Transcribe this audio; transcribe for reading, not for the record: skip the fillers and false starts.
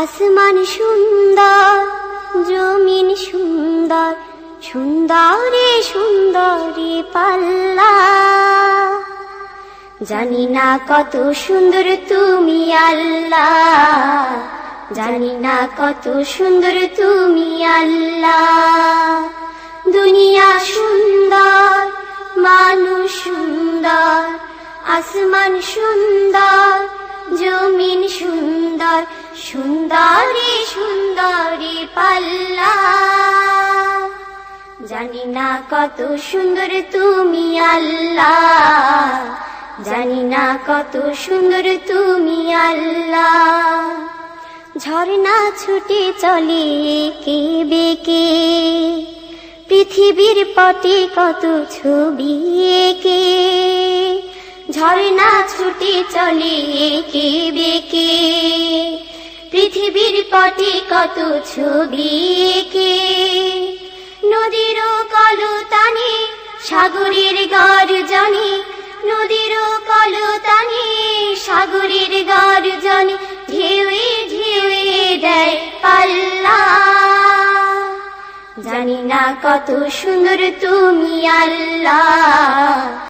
আসমান সুন্দর, জমিন সুন্দর, সুন্দরে সুন্দরে পাল্লা। জানি না কত সুন্দর তুমি আল্লাহ, জানি না কত সুন্দর তুমি আল্লাহ। দুনিয়া সুন্দর, মানুষ সুন্দর, আসমান সুন্দর, জমিন সুন্দর, সুন্দরে সুন্দরে পাল্লা। জানি না কত সুন্দর তুমি আল্লাহ, জানি না কত সুন্দর তুমি আল্লাহ। ঝর্ণা ছুটে চলে এঁকে বেঁকে, পৃথিবীর পটে কত ছবি এঁকে। ঝর্ণা ছুটে চলে এঁকে বেঁকে, পৃথিবীর পটে কত ছবি এঁকে। নদীর কলতানে সাগরের গর্জনে, নদীর কলতানে সাগরের গর্জনে, ঢেউয়ে ঢেউয়ে দেয় পাল্লা। জানি না কত সুন্দর তুমি আল্লাহ।